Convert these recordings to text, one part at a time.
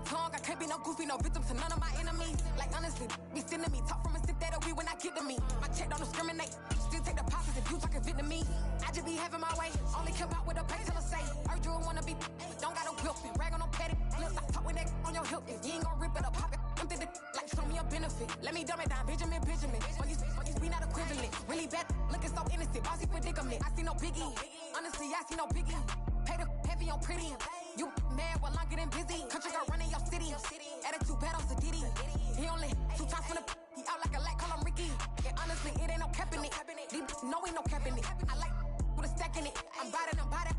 tongue. I can't be no goofy, no victim to none of my enemies. Like honestly, be sending me talk from a stick that'll be when I get to me. My check don't discriminate. Still take the profits if you talking Vietnamese. I just be having my way. Only come out with a pay till I say. Heard you wanna be, don't got no guilt. Rag on no petty. Lips, I talk with that on your hip. If you ain't gon' rip it up, pop it. I'm thinking like show me a benefit. Let me dumb it down, Benjamin. For you be not equivalent. Really bad, looking so innocent. Bossy predicament. I see no biggie. Honestly, I see no biggie. Pay the heavy on pretty. You mad while I'm getting busy. Country girl running your city. Attitude bad on Sadiddy. He only 2 times from the. He out like a light, call him Ricky. And honestly, it ain't no cap in it. These know ain't no cap in it. I like with a stack in it. I'm by that.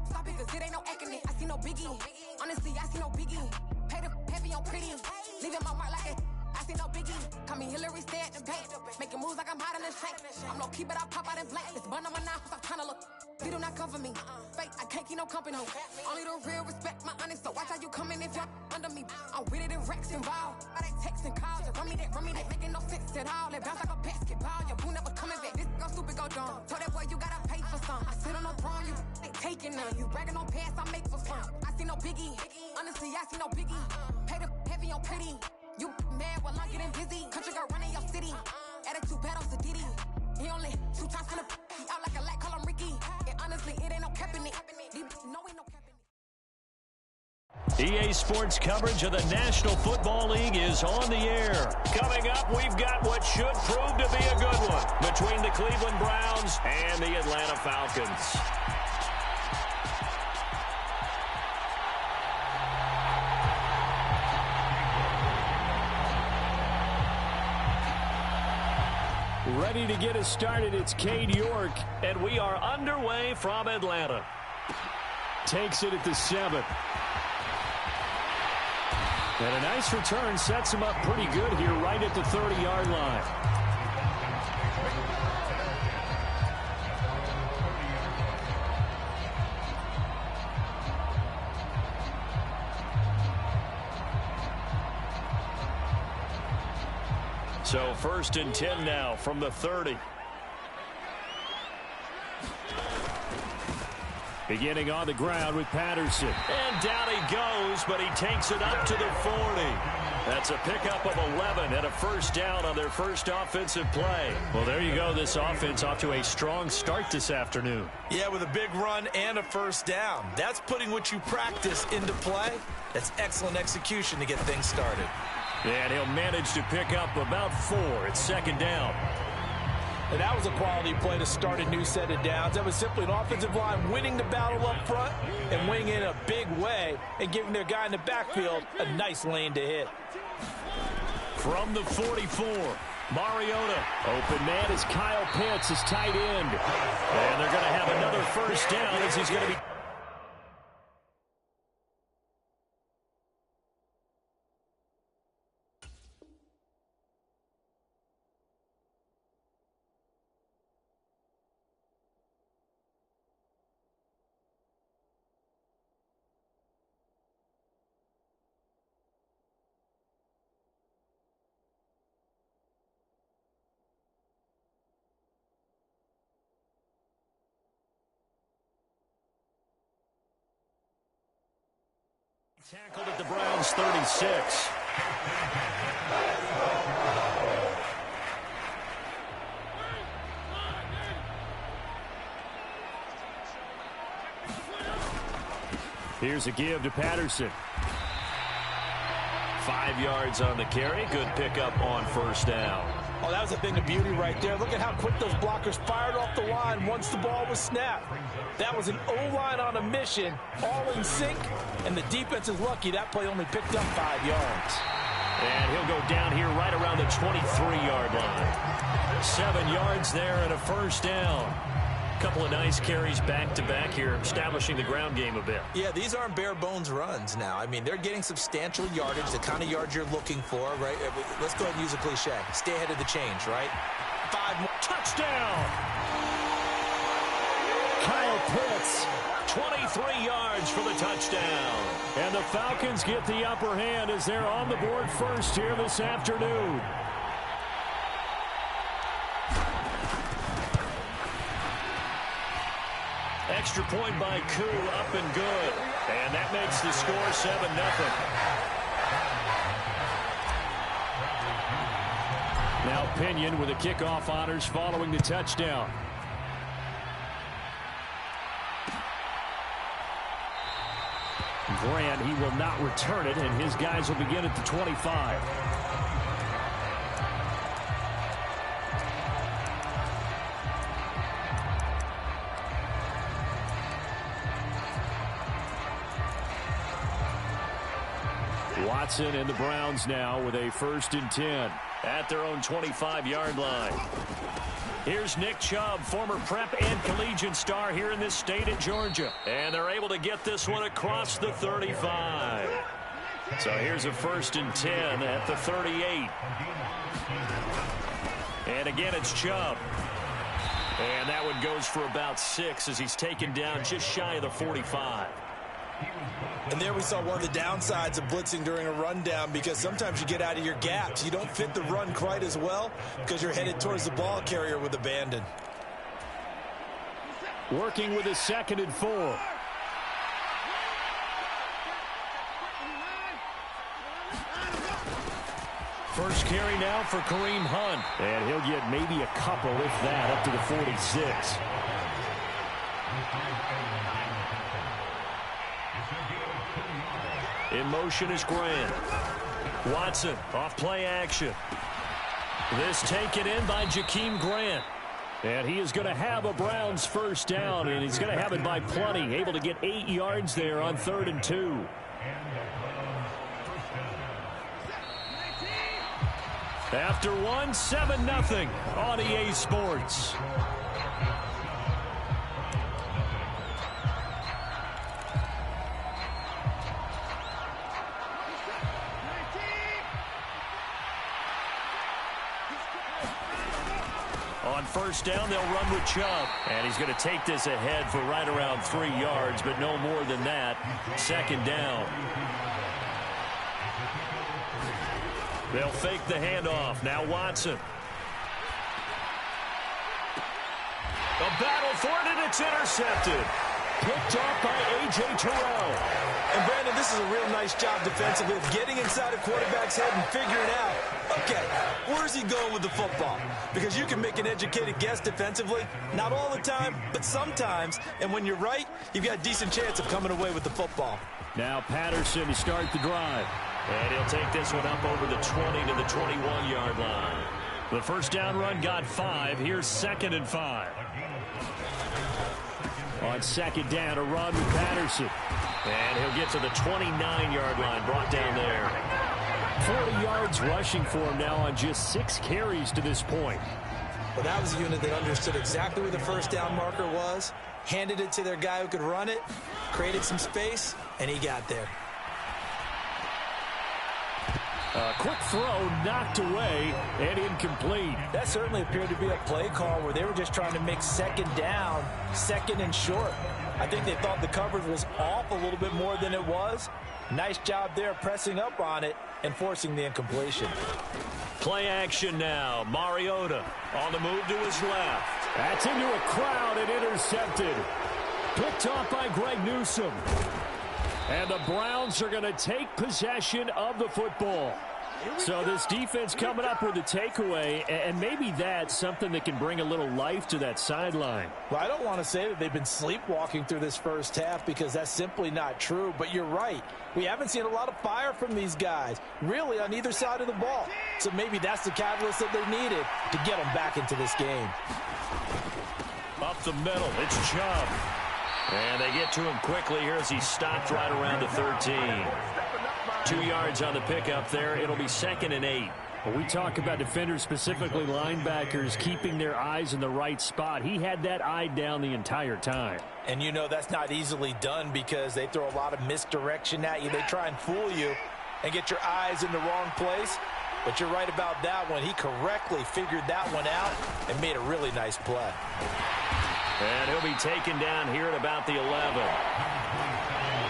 Stop it, cause it ain't no acting it. I see no biggie. Honestly, I see no biggie. Pay the heavy on pretty. Leaving my mark like it. I see no biggie. Call me Hillary, stay at the bank. Making moves like I'm hot in the shank. I'm low key, but I pop out in blank. It's bun on my knife, I'm trying to look. They do not come for me. Fake, I can't keep no company. Only the real respect my honest. So watch how you coming if you're under me. I'm with it in Rex involved. All they texting calls. Just run me that. Making no sense at all. They bounce like a basketball. Your boo never coming back. This go stupid, go dumb. Told that boy you gotta pay for some. I sit on the throne, you ain't taking none. You bragging on pants, I make for fun. I see no biggie. Honestly, I see no biggie. Pay the heavy on pretty. You mad while I'm getting busy. Country girl running your city. Attitude bad on Sadiddy. He only 2 times from the. He out like a light, call him Ricky. And honestly, it ain't no cap in it. No, ain't no cap in it. EA Sports coverage of the National Football League is on the air. Coming up, we've got what should prove to be a good one between the Cleveland Browns and the Atlanta Falcons. Ready to get us started, it's Cade York, and we are underway from Atlanta. Takes it at the 7. And a nice return sets him up pretty good here right at the 30-yard line. So 1st and 10 now from the 30. Beginning on the ground with Patterson. And down he goes, but he takes it up to the 40. That's a pickup of 11 and a first down on their first offensive play. Well, there you go. This offense off to a strong start this afternoon. Yeah, with a big run and a first down. That's putting what you practice into play. That's excellent execution to get things started. And he'll manage to pick up about 4 at 2nd down. And that was a quality play to start a new set of downs. That was simply an offensive line winning the battle up front and winning in a big way and giving their guy in the backfield a nice lane to hit. From the 44, Mariota. Open man is Kyle Pitts, his tight end. And they're going to have another first down as he's going to be... Tackled at the Browns' 36. Here's a give to Patterson. 5 yards on the carry. Good pickup on first down. Oh, that was a thing of beauty right there. Look at how quick those blockers fired off the line once the ball was snapped. That was an O-line on a mission, all in sync, and the defense is lucky that play only picked up 5 yards. And he'll go down here right around the 23-yard line. 7 yards there and a first down. Couple of nice carries back-to-back here, establishing the ground game a bit. Yeah, these aren't bare-bones runs now. I mean, they're getting substantial yardage, the kind of yards you're looking for, right? Let's go ahead and use a cliche. Stay ahead of the change, right? 5 more. Touchdown! Kyle Pitts, 23 yards for the touchdown. And the Falcons get the upper hand as they're on the board first here this afternoon. Extra point by Koo, up and good. And that makes the score 7-0. Now Pinion with the kickoff honors following the touchdown. Grant, he will not return it, and his guys will begin at the 25. Watson and the Browns now with a 1st and 10 at their own 25-yard line. Here's Nick Chubb, former prep and collegiate star here in this state of Georgia. And they're able to get this one across the 35. So here's a 1st and 10 at the 38. And again, it's Chubb. And that one goes for about 6 as he's taken down just shy of the 45. And there we saw one of the downsides of blitzing during a rundown, because sometimes you get out of your gaps. You don't fit the run quite as well because you're headed towards the ball carrier with abandon. Working with a 2nd and 4. First carry now for Kareem Hunt. And he'll get maybe a couple, if that, up to the 46. In motion is Grant. Watson off play action. This taken in by Jakeem Grant. And he is going to have a Browns 1st down, and he's going to have it by plenty. Able to get 8 yards there on 3rd and 2. After 1, 7-0 on EA Sports. On 1st down, they'll run with Chubb. And he's going to take this ahead for right around 3 yards, but no more than that. 2nd down. They'll fake the handoff. Now Watson. A battle for it, and it's intercepted. Picked off by A.J. Terrell. And Brandon, this is a real nice job defensively of getting inside a quarterback's head and figuring out, okay, where's he going with the football? Because you can make an educated guess defensively, not all the time, but sometimes. And when you're right, you've got a decent chance of coming away with the football. Now Patterson to start the drive. And he'll take this one up over the 20 to the 21-yard line. The 1st down run got 5. Here's 2nd and 5. On 2nd down, a run with Patterson. And he'll get to the 29-yard line, brought down there. 40 yards rushing for him now on just 6 carries to this point. Well, that was a unit that understood exactly where the 1st down marker was, handed it to their guy who could run it, created some space, and he got there. A quick throw knocked away and incomplete. That certainly appeared to be a play call where they were just trying to make 2nd down, 2nd and short. I think they thought the coverage was off a little bit more than it was. Nice job there pressing up on it and forcing the incompletion. Play action now. Mariota on the move to his left. That's into a crowd and intercepted. Picked off by Greg Newsome. And the Browns are going to take possession of the football. So this defense coming up with a takeaway, and maybe that's something that can bring a little life to that sideline. Well, I don't want to say that they've been sleepwalking through this 1st half, because that's simply not true. But you're right. We haven't seen a lot of fire from these guys, really, on either side of the ball. So maybe that's the catalyst that they needed to get them back into this game. Up the middle, it's Chubb. And they get to him quickly here as he stopped right around the 13. 2 yards on the pickup there. It'll be 2nd and 8. Well, we talk about defenders, specifically linebackers, keeping their eyes in the right spot. He had that eye down the entire time. And you know that's not easily done, because they throw a lot of misdirection at you. They try and fool you and get your eyes in the wrong place. But you're right about that one. He correctly figured that one out and made a really nice play. And he'll be taken down here at about the 11.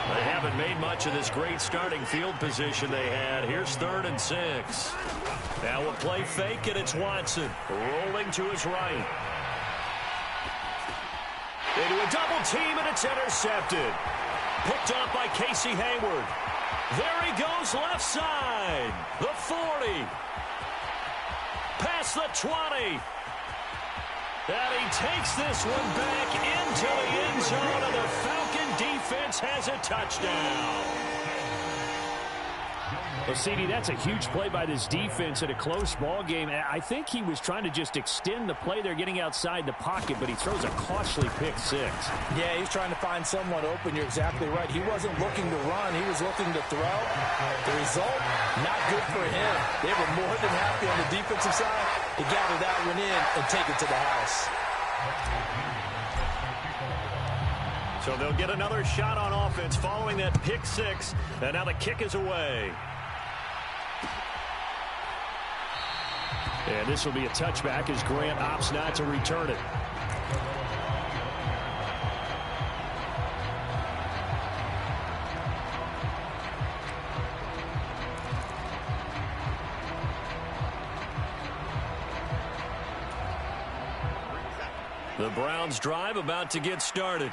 They haven't made much of this great starting field position they had. Here's 3rd and 6. Now a play fake, and it's Watson rolling to his right. Into a double team, and it's intercepted. Picked off by Casey Hayward. There he goes, left side. The 40. Pass across the 20. And he takes this one back into the end zone, and the Falcon defense has a touchdown. Well, CD, that's a huge play by this defense in a close ball game. I think he was trying to just extend the play there, getting outside the pocket, but he throws a costly pick six. Yeah, he's trying to find someone open. You're exactly right. He wasn't looking to run. He was looking to throw. The result, not good for him. They were more than happy on the defensive side to gather that one in and take it to the house. So they'll get another shot on offense following that pick six, and now the kick is away. And this will be a touchback as Grant opts not to return it. The Browns drive about to get started.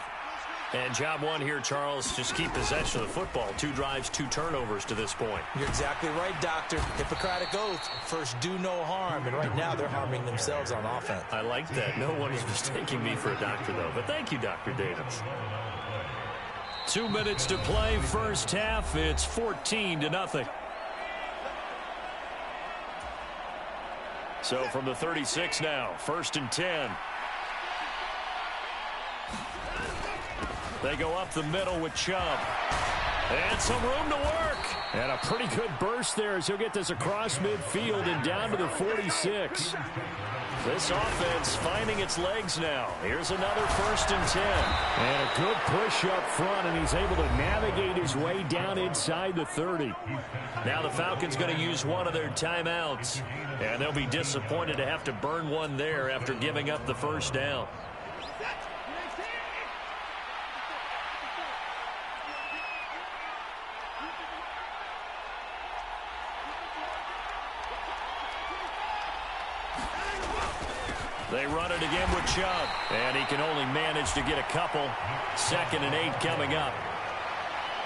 And job one here, Charles, just keep possession of the football. 2 drives, 2 turnovers to this point. You're exactly right, Doctor. Hippocratic oath. First, do no harm. And right now, they're harming themselves on offense. I like that. No one is mistaking me for a doctor, though. But thank you, Dr. Davis. 2 minutes to play, first half. It's 14-0. So from the 36 now, 1st and 10. They go up the middle with Chubb. And some room to work. And a pretty good burst there as he'll get this across midfield and down to the 46. This offense finding its legs now. Here's another 1st and 10. And a good push up front, and he's able to navigate his way down inside the 30. Now the Falcons going to use one of their timeouts. And they'll be disappointed to have to burn one there after giving up the first down. They run it again with Chubb, and he can only manage to get a couple. 2nd and 8 coming up.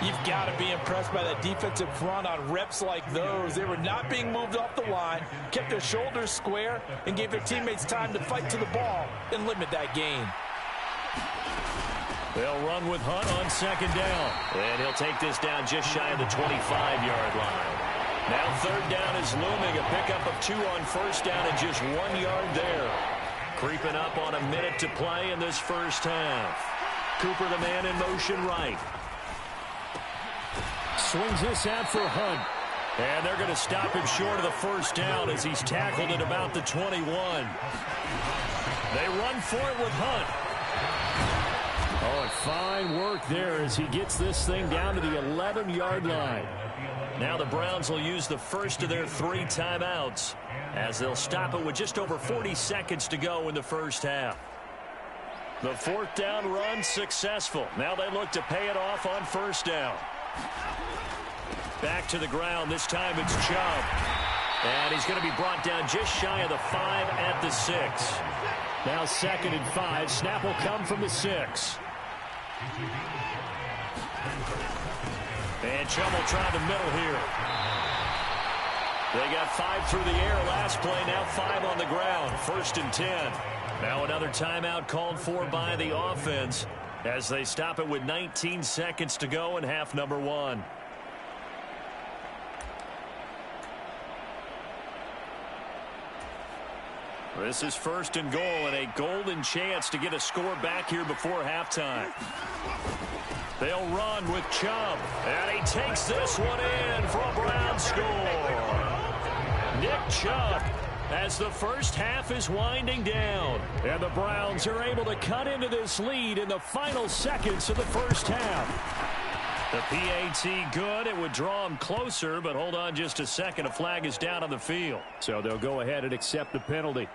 You've got to be impressed by that defensive front on reps like those. They were not being moved off the line, kept their shoulders square, and gave their teammates time to fight to the ball and limit that gain. They'll run with Hunt on 2nd down, and he'll take this down just shy of the 25-yard line. Now 3rd down is looming, a pickup of 2 on 1st down and just 1 yard there. Creeping up on a minute to play in this first half. Cooper, the man in motion right. Swings this out for Hunt. And they're going to stop him short of the first down as he's tackled at about the 21. They run for it with Hunt. Oh, and fine work there as he gets this thing down to the 11-yard line. Now the Browns will use the first of their 3 timeouts as they'll stop it with just over 40 seconds to go in the first half. The 4th down run successful. Now they look to pay it off on 1st down. Back to the ground. This time it's Chubb. And he's going to be brought down just shy of the 5 at the 6. Now 2nd and 5. Snap will come from the 6. And Chubb will try the middle here. They got 5 through the air last play, now 5 on the ground. 1st and 10. Now another timeout called for by the offense as they stop it with 19 seconds to go in half number 1. This is 1st and goal and a golden chance to get a score back here before halftime. They'll run with Chubb, and he takes this one in for a Brown score. Nick Chubb as the first half is winding down. And the Browns are able to cut into this lead in the final seconds of the first half. The PAT good. It would draw them closer, but hold on just a second. A flag is down on the field. So they'll go ahead and accept the penalty.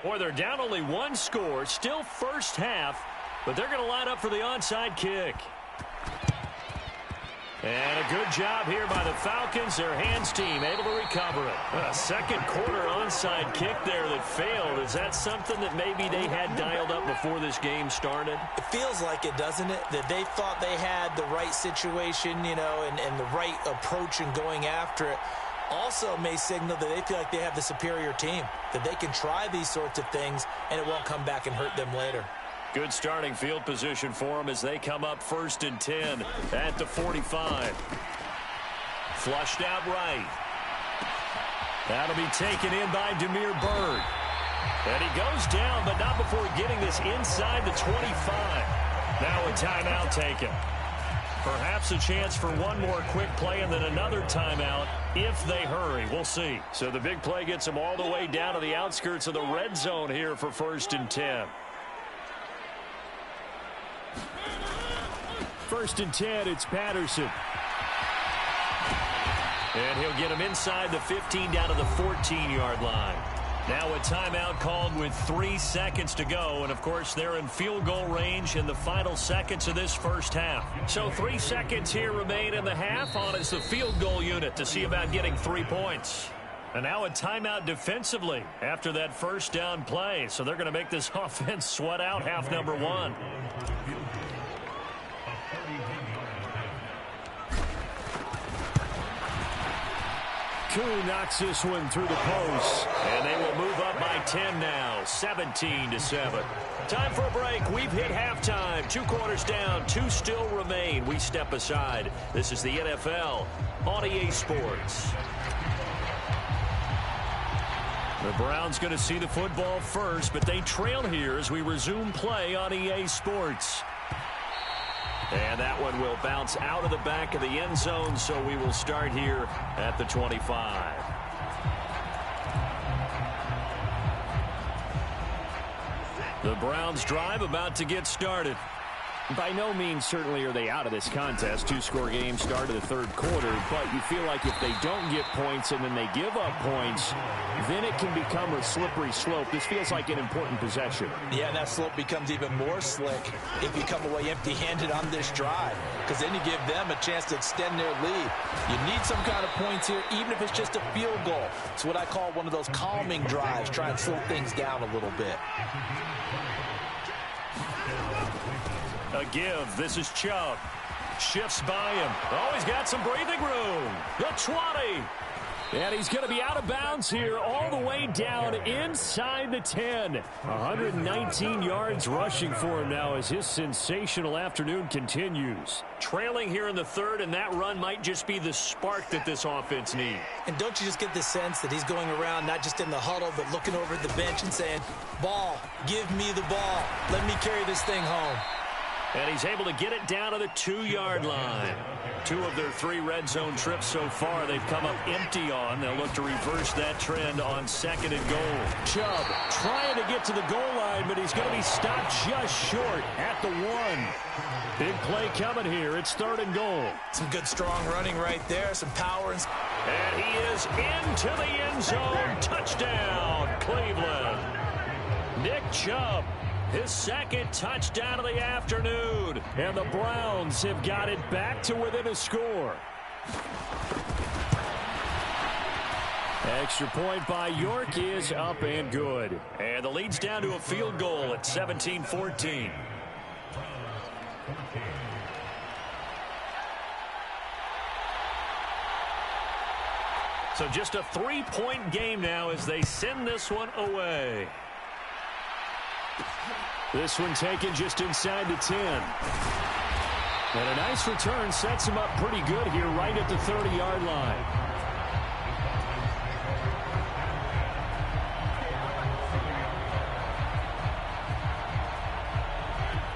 Boy, they're down only 1 score. Still first half, but they're going to line up for the onside kick. And a good job here by the Falcons. Their hands team able to recover it. A second quarter onside kick there that failed. Is that something that maybe they had dialed up before this game started? It feels like it, doesn't it? That they thought they had the right situation, you know, and the right approach in going after it. Also may signal that they feel like they have the superior team, that they can try these sorts of things and it won't come back and hurt them later. Good starting field position for them as they come up 1st and 10 at the 45. Flushed out right. That'll be taken in by Demir Bird. And he goes down, but not before getting this inside the 25. Now a timeout taken. Perhaps a chance for one more quick play and then another timeout if they hurry. We'll see. So the big play gets them all the way down to the outskirts of the red zone here for 1st and 10. 1st and 10, it's Patterson. And he'll get him inside the 15 down to the 14-yard line. Now a timeout called with 3 seconds to go. And, of course, they're in field goal range in the final seconds of this first half. So 3 seconds here remain in the half on as the field goal unit to see about getting 3 points. And now a timeout defensively after that first down play. So they're going to make this offense sweat out half number 1. Koo knocks this one through the post. And they will move up by 10 now, 17-7. Time for a break. We've hit halftime. 2 quarters down, 2 still remain. We step aside. This is the NFL on EA Sports. The Browns going to see the football first, but they trail here as we resume play on EA Sports. And that one will bounce out of the back of the end zone, so we will start here at the 25. The Browns drive about to get started. By no means certainly are they out of this contest. 2-score game start of the 3rd quarter, but you feel like if they don't get points and then they give up points, then it can become a slippery slope. This feels like an important possession. Yeah, and that slope becomes even more slick if you come away empty-handed on this drive, because then you give them a chance to extend their lead. You need some kind of points here, even if it's just a field goal. It's what I call one of those calming drives, try and slow things down a little bit. A give. This is Chubb. Shifts by him. Oh, he's got some breathing room. The 20. And he's going to be out of bounds here all the way down inside the 10. 119 yards rushing for him now as his sensational afternoon continues. Trailing here in the 3rd, and that run might just be the spark that this offense needs. And don't you just get the sense that he's going around not just in the huddle, but looking over at the bench and saying, ball, give me the ball. Let me carry this thing home. And he's able to get it down to the 2-yard line. 2 of their 3 red zone trips so far they've come up empty on. They'll look to reverse that trend on 2nd and goal. Chubb trying to get to the goal line, but he's going to be stopped just short at the 1. Big play coming here. It's 3rd and goal. Some good strong running right there. Some power. And he is into the end zone. Touchdown, Cleveland. Nick Chubb. His 2nd touchdown of the afternoon. And the Browns have got it back to within a score. Extra point by York is up and good. And the lead's down to a field goal at 17-14. So just a 3-point game now as they send this one away. This one taken just inside the 10. And a nice return sets him up pretty good here right at the 30-yard line.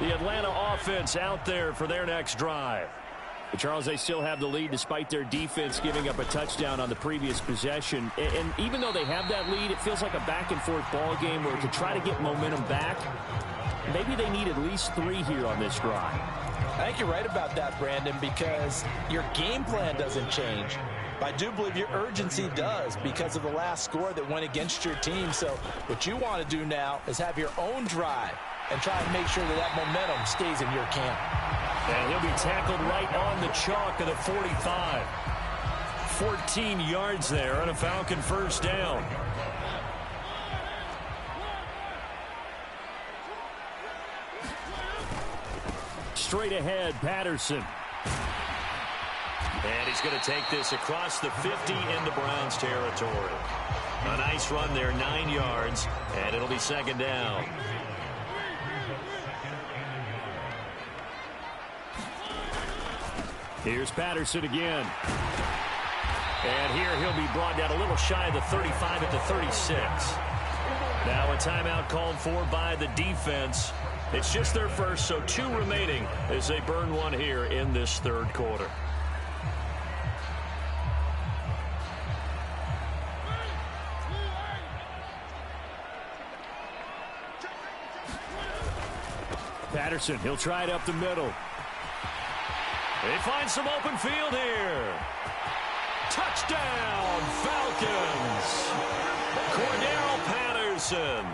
The Atlanta offense out there for their next drive. But Charles, they still have the lead despite their defense giving up a touchdown on the previous possession. And even though they have that lead, it feels like a back-and-forth ball game where to try to get momentum back, maybe they need at least 3 here on this drive. I think you're right about that, Brandon, because your game plan doesn't change. I do believe your urgency does because of the last score that went against your team. So what you want to do now is have your own drive and try and make sure that that momentum stays in your camp. And he'll be tackled right on the chalk of the 45. 14 yards there on a Falcon first down. Straight ahead, Patterson. And he's he's going to take this across the 50 into Browns territory. A nice run there, 9 yards, and it'll be second down. Here's Patterson again. And here he'll be brought down a little shy of the 35 at the 36. Now a timeout called for by the defense. It's just their first, so 2 remaining as they burn one here in this third quarter. Patterson, he'll try it up the middle. They find some open field here. Touchdown, Falcons. Cordero Patterson,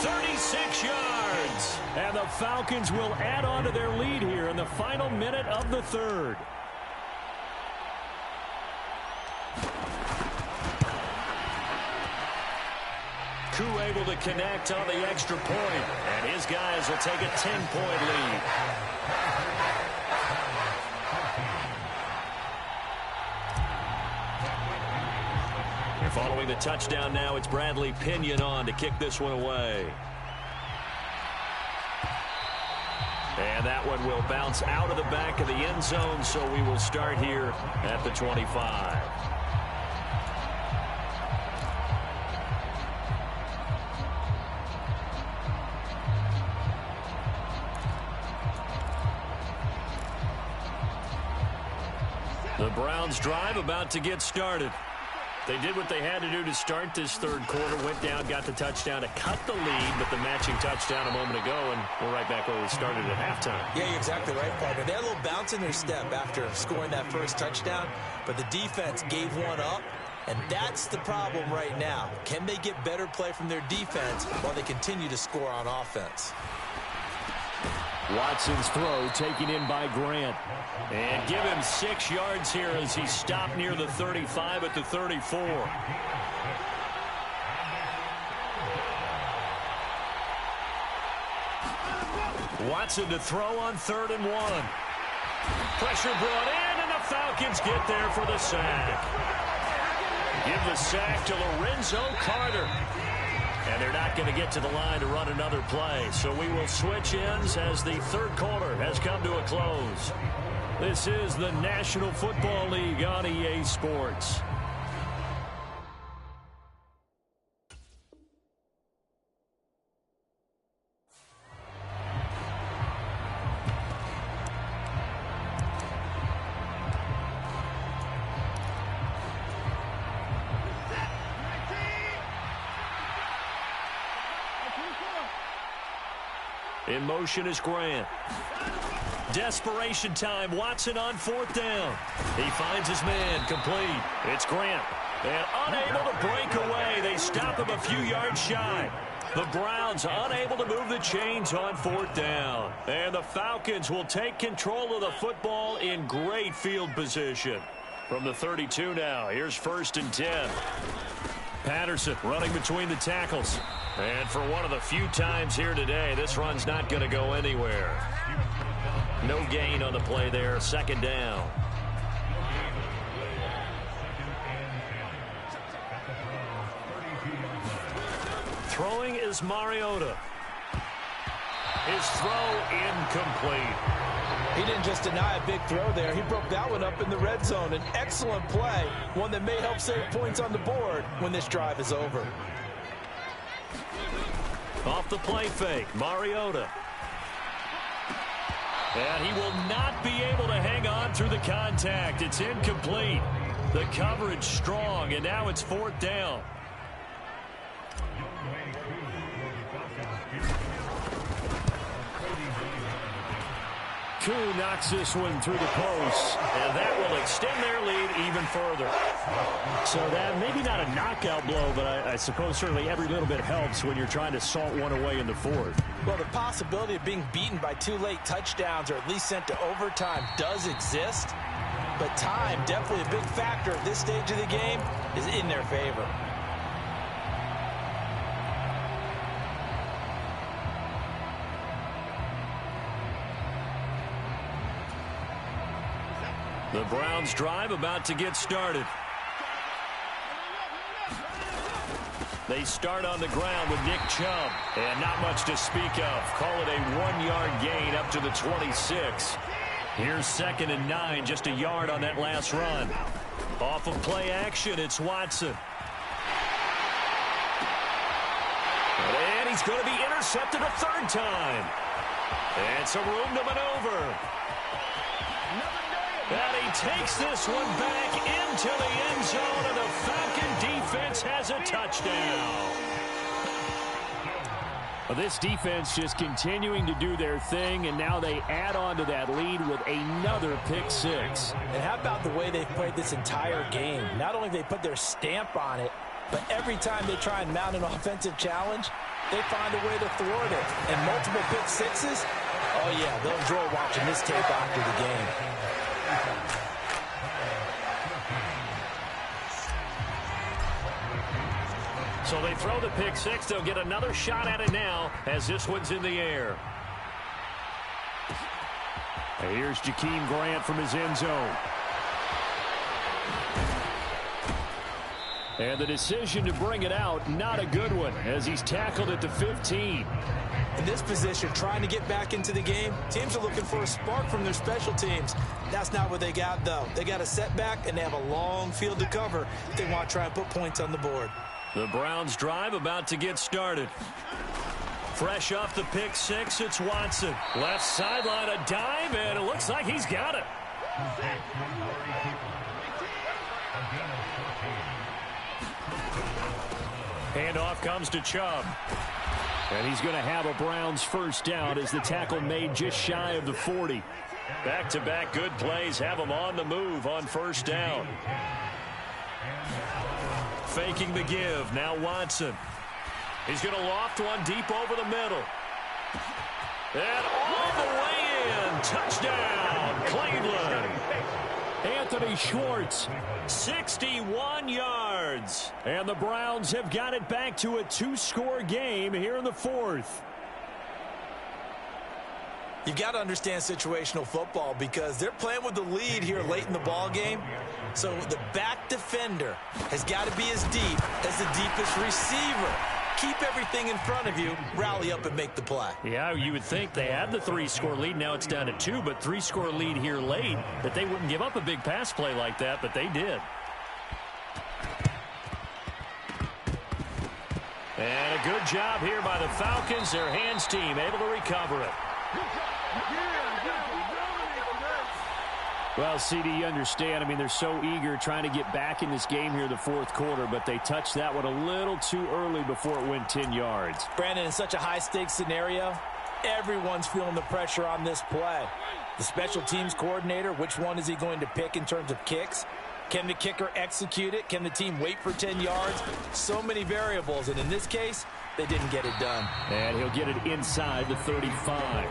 36 yards. And the Falcons will add on to their lead here in the final minute of the third. Koo able to connect on the extra point, and his guys will take a 10-point lead. And following the touchdown now, it's Bradley Pinion on to kick this one away. And that one will bounce out of the back of the end zone, so we will start here at the 25. The Browns drive about to get started. They did what they had to do to start this third quarter, went down, got the touchdown to cut the lead, but the matching touchdown a moment ago, and we're right back where we started at halftime. Yeah, you're exactly right, partner. They had a little bounce in their step after scoring that first touchdown, but the defense gave one up, and that's the problem right now. Can they get better play from their defense while they continue to score on offense? Watson's throw taken in by Grant. And give him 6 yards here as he stopped near the 35 at the 34. Watson to throw on 3rd and 1. Pressure brought in, and the Falcons get there for the sack. Give the sack to Lorenzo Carter. And they're not going to get to the line to run another play. So we will switch ends as the third quarter has come to a close. This is the National Football League on EA Sports. In motion is Grant. Desperation time. Watson on 4th down. He finds his man. Complete. It's Grant. And unable to break away. They stop him a few yards shy. The Browns unable to move the chains on 4th down. And the Falcons will take control of the football in great field position. From the 32 now. Here's 1st and 10. Patterson running between the tackles. And for one of the few times here today, this run's not going to go anywhere. No gain on the play there. 2nd down. Throwing is Mariota. His throw incomplete. He didn't just deny a big throw there. He broke that one up in the red zone. An excellent play. One that may help save points on the board when this drive is over. Off the play fake, Mariota. And he will not be able to hang on through the contact. It's incomplete. The coverage strong, and now it's 4th down. Koo knocks this one through the post. And that will extend their lead even further. So that maybe not a knockout blow, but I suppose certainly every little bit helps when you're trying to salt one away in the 4th. Well, the possibility of being beaten by 2 late touchdowns or at least sent to overtime does exist. But time, definitely a big factor at this stage of the game, is in their favor. The Browns drive about to get started. They start on the ground with Nick Chubb. And not much to speak of. Call it a 1-yard gain up to the 26. Here's 2nd and 9, just a yard on that last run. Off of play action, it's Watson. And he's going to be intercepted a 3rd time. And some room to maneuver. And he takes this one back into the end zone, and the Falcon defense has a touchdown. Well, this defense just continuing to do their thing, and now they add on to that lead with another pick 6. And how about the way they've played this entire game? Not only have they put their stamp on it, but every time they try and mount an offensive challenge, they find a way to thwart it. And multiple pick 6s, oh yeah, they'll enjoy watching this tape after the game. So they throw the pick 6. They'll get another shot at it now as this one's in the air. And here's Jakeem Grant from his end zone. And the decision to bring it out, not a good one, as he's tackled at the 15. In this position, trying to get back into the game, teams are looking for a spark from their special teams. That's not what they got, though. They got a setback, and they have a long field to cover if they want to try and put points on the board. The Browns drive about to get started. Fresh off the pick 6, it's Watson. Left sideline, a dive, and it looks like he's got it. Handoff comes to Chubb. And he's going to have a Browns 1st down as the tackle made just shy of the 40. Back-to-back good plays have him on the move on 1st down. Faking the give. Now Watson. He's going to loft one deep over the middle. And all the way in. Touchdown, Cleveland. Anthony Schwartz, 61 yards. And the Browns have got it back to a 2-score game here in the 4th. You've got to understand situational football because they're playing with the lead here late in the ball game. So the back defender has got to be as deep as the deepest receiver. Keep everything in front of you, rally up and make the play. Yeah, you would think they had the 3-score lead. Now it's down to 2, but 3-score lead here late, that they wouldn't give up a big pass play like that, but they did. And a good job here by the Falcons. Their hands team able to recover it. Well, CD, you understand. I mean, they're so eager trying to get back in this game here in the 4th quarter, but they touched that one a little too early before it went 10 yards. Brandon, in such a high-stakes scenario, everyone's feeling the pressure on this play. The special teams coordinator, which one is he going to pick in terms of kicks? Can the kicker execute it? Can the team wait for 10 yards? So many variables, and in this case, they didn't get it done. And he'll get it inside the 35.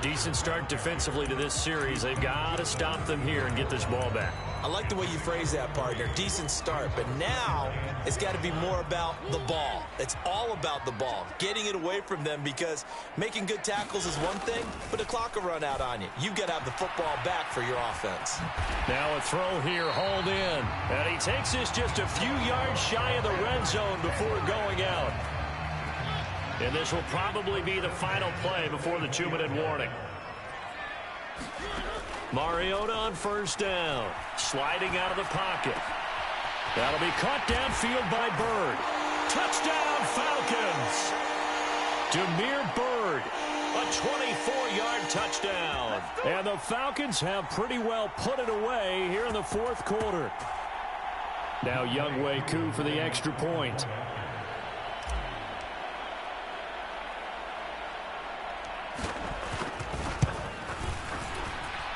Decent start defensively to this series. They've got to stop them here and get this ball back. I like the way you phrase that, partner. Decent start, but now it's got to be more about the ball. It's all about the ball, getting it away from them, because making good tackles is one thing, but the clock will run out on you. You've got to have the football back for your offense. Now a throw here, hauled in. And he takes this just a few yards shy of the red zone before going out. And this will probably be the final play before the 2-minute warning. Mariota on 1st down. Sliding out of the pocket. That'll be caught downfield by Bird. Touchdown, Falcons! Damiere Byrd, a 24-yard touchdown. And the Falcons have pretty well put it away here in the 4th quarter. Now Younghoe Koo for the extra point.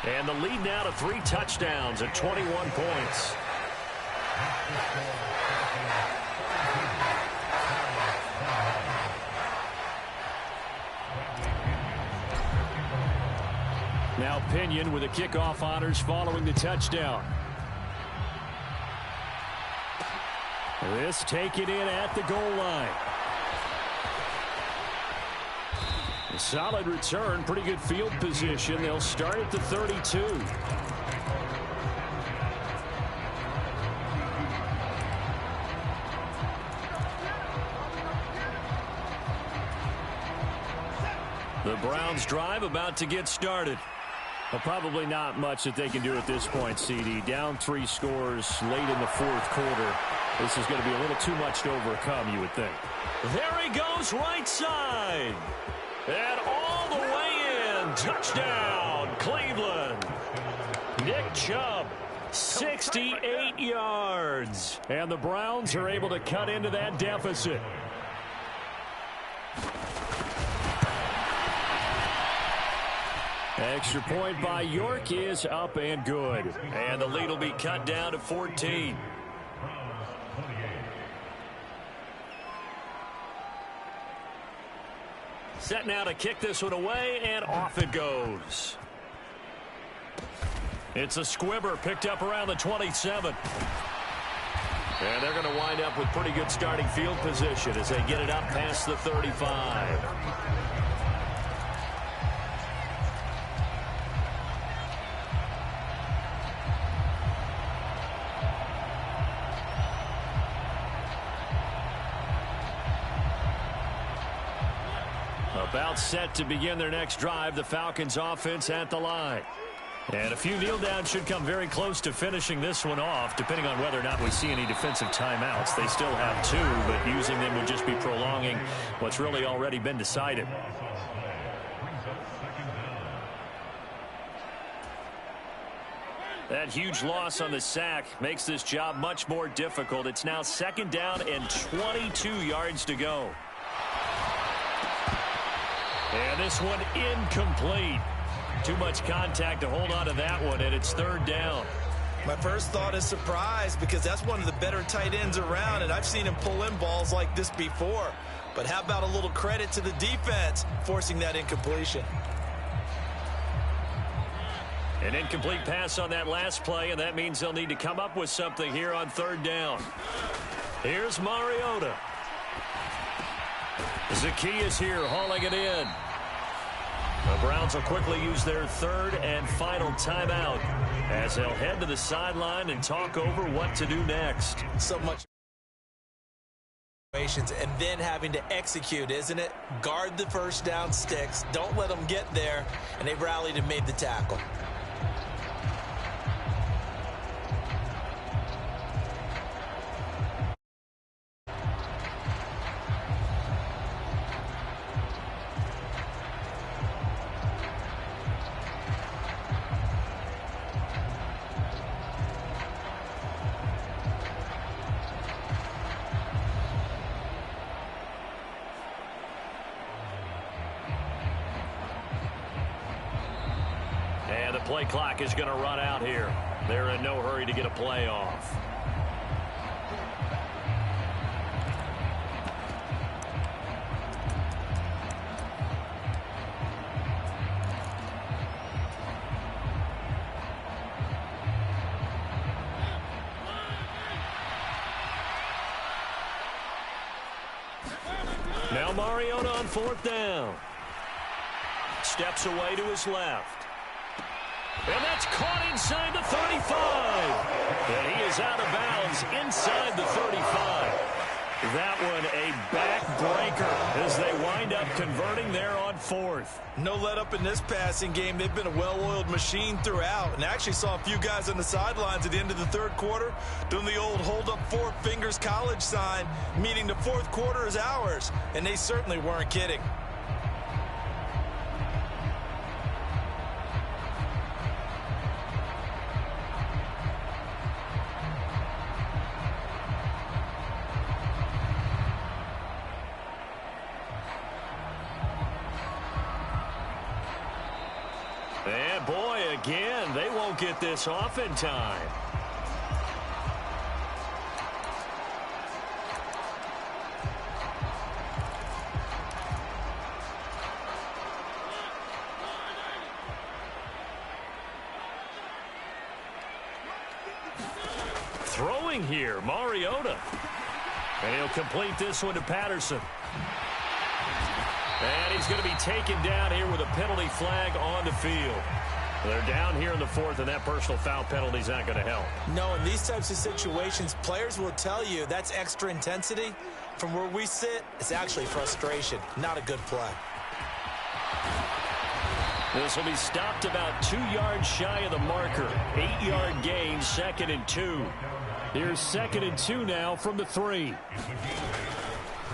And the lead now to 3 touchdowns at 21 points. Now Pinion with the kickoff honors following the touchdown. This taken in at the goal line. A solid return, pretty good field position. They'll start at the 32. The Browns drive about to get started. Well, probably not much that they can do at this point, CD. Down 3 scores late in the fourth quarter. This is going to be a little too much to overcome, you would think. There he goes, right side. And all the way in. Touchdown, Cleveland. Nick Chubb, 68 yards. And the Browns are able to cut into that deficit. Extra point by York is up and good. And the lead will be cut down to 14. Set now to kick this one away, and off it goes. It's a squibber picked up around the 27. And they're going to wind up with pretty good starting field position as they get it up past the 35. About set to begin their next drive, the Falcons offense at the line. And a few kneel downs should come very close to finishing this one off, depending on whether or not we see any defensive timeouts. They still have 2, but using them would just be prolonging what's really already been decided. That huge loss on the sack makes this job much more difficult. It's now 2nd down and 22 yards to go. And this one incomplete. Too much contact to hold on to that one, and it's 3rd down. My first thought is surprise, because that's one of the better tight ends around, and I've seen him pull in balls like this before. But how about a little credit to the defense forcing that incompletion? An incomplete pass on that last play, and that means they'll need to come up with something here on 3rd down. Here's Mariota. Zacchaeus here hauling it in. The Browns will quickly use their 3rd and final timeout as they'll head to the sideline and talk over what to do next. So much and then having to execute, isn't it? Guard the first down sticks. Don't let them get there, and they rallied and made the tackle. Play clock is going to run out here. They're in no hurry to get a play off. Now Mariota on 4th down. Steps away to his left. And that's caught inside the 35. And he is out of bounds inside the 35. That one a backbreaker as they wind up converting there on 4th. No let up in this passing game. They've been a well-oiled machine throughout. And I actually saw a few guys on the sidelines at the end of the 3rd quarter doing the old hold up 4 fingers college sign, meaning the 4th quarter is ours. And they certainly weren't kidding. And boy, again, they won't get this off in time. Throwing here, Mariota. And he'll complete this one to Patterson. And he's going to be taken down here with a penalty flag on the field. They're down here in the 4th, and that personal foul penalty is not going to help. No, in these types of situations, players will tell you that's extra intensity. From where we sit, it's actually frustration, not a good play. This will be stopped about 2 yards shy of the marker. 8-yard gain, 2nd and 2. Here's 2nd and 2 now from the 3.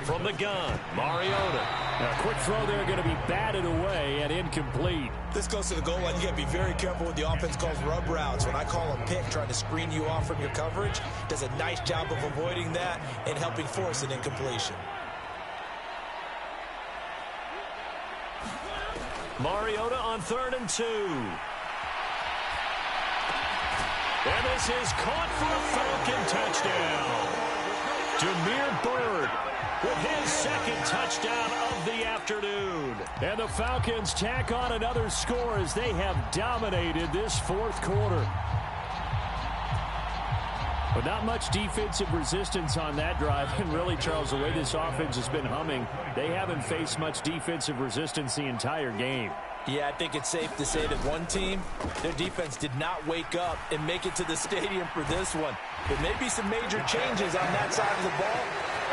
From the gun, Mariota. A quick throw there going to be batted away and incomplete. This goes to the goal line. You got to be very careful with the offense calls rub routes. When I call a pick, trying to screen you off from your coverage, does a nice job of avoiding that and helping force an incompletion. Mariota on 3rd and 2. And this is caught for a Falcon touchdown. Damiere Byrd with his 2nd touchdown of the afternoon. And the Falcons tack on another score as they have dominated this 4th quarter. But not much defensive resistance on that drive. And really, Charles, the way this offense has been humming, they haven't faced much defensive resistance the entire game. Yeah, I think it's safe to say that one team, their defense did not wake up and make it to the stadium for this one. There may be some major changes on that side of the ball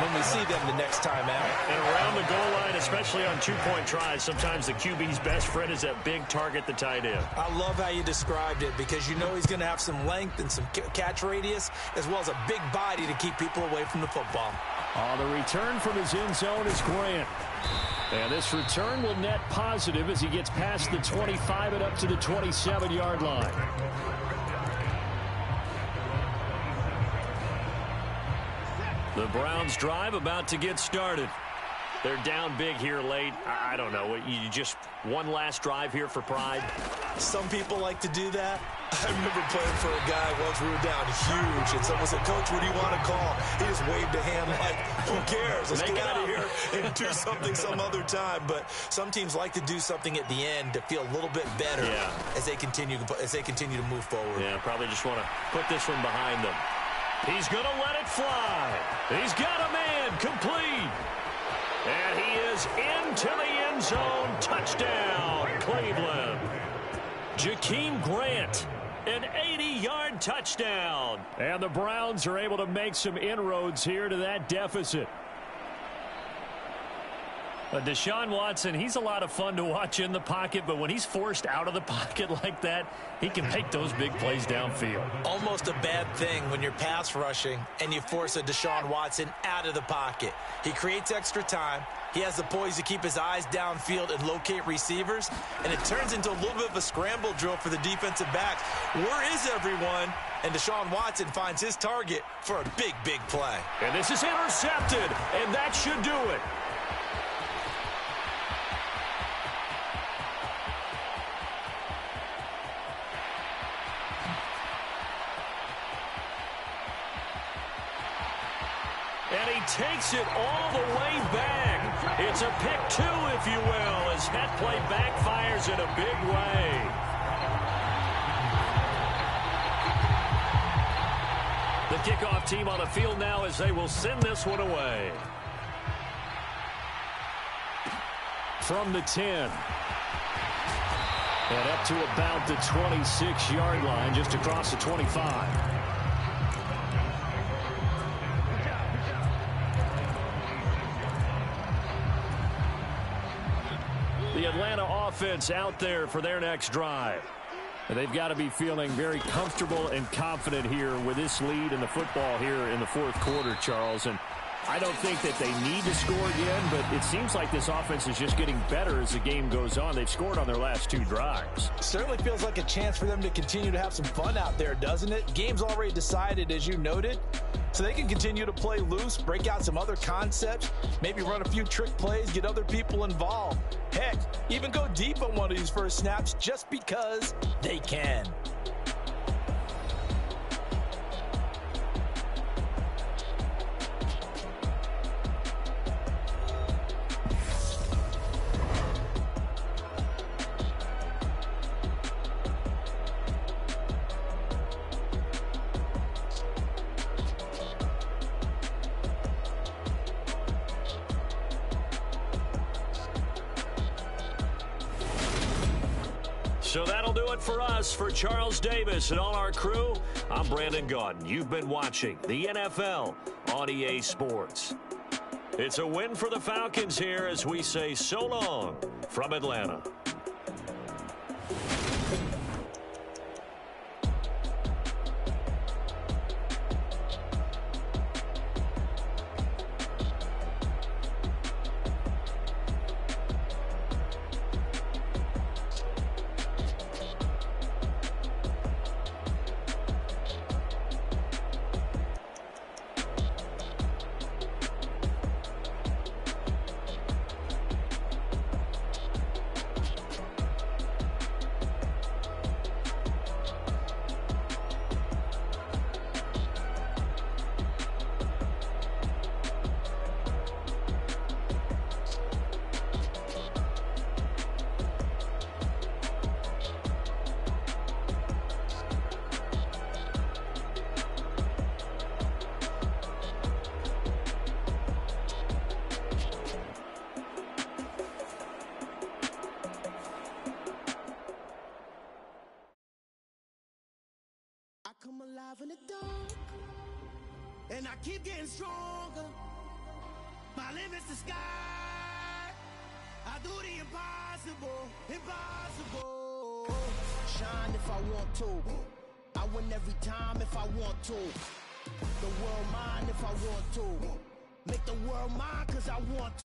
when we see them the next time out. And around the goal line, especially on 2-point tries, sometimes the QB's best friend is that big target, the tight end. I love how you described it because you know he's going to have some length and some catch radius as well as a big body to keep people away from the football. The return from his end zone is Grant. And this return will net positive as he gets past the 25 and up to the 27-yard line. The Browns drive about to get started. They're down big here late. I don't know. You just one last drive here for pride? Some people like to do that. I remember playing for a guy once. We were down huge, and someone said, "Coach, what do you want to call?" He just waved a hand like, who cares? Let's get out of here and do something some other time. But some teams like to do something at the end to feel a little bit better as they continue to move forward. Yeah, probably just want to put this one behind them. He's going to let it fly. He's got a man complete. And he is into the end zone. Touchdown, Cleveland. Jakeem Grant, an 80-yard touchdown. And the Browns are able to make some inroads here to that deficit. Deshaun Watson, he's a lot of fun to watch in the pocket, but when he's forced out of the pocket like that, he can make those big plays downfield. Almost a bad thing when you're pass rushing and you force a Deshaun Watson out of the pocket. He creates extra time. He has the poise to keep his eyes downfield and locate receivers, and it turns into a little bit of a scramble drill for the defensive backs. Where is everyone? And Deshaun Watson finds his target for a big, big play. And this is intercepted, and that should do it. And he takes it all the way back. It's a pick 2, if you will, as that play backfires in a big way. The kickoff team on the field now as they will send this one away. From the 10. And up to about the 26-yard line, just across the 25. The Atlanta offense out there for their next drive. And they've got to be feeling very comfortable and confident here with this lead in the football here in the 4th quarter, Charles. And I don't think that they need to score again, but it seems like this offense is just getting better as the game goes on. They've scored on their last 2 drives. Certainly feels like a chance for them to continue to have some fun out there, doesn't it? Game's already decided, as you noted. So they can continue to play loose, break out some other concepts, maybe run a few trick plays, get other people involved. Heck, even go deep on one of these first snaps just because they can. So that'll do it for us. For Charles Davis and all our crew, I'm Brandon Gaudin. You've been watching the NFL on EA Sports. It's a win for the Falcons here as we say so long from Atlanta. come alive in the dark, and I keep getting stronger. My limit's the sky. I do the impossible, impossible. Shine if I want to. I win every time if I want to. The world mine if I want to. Make the world mine cause I want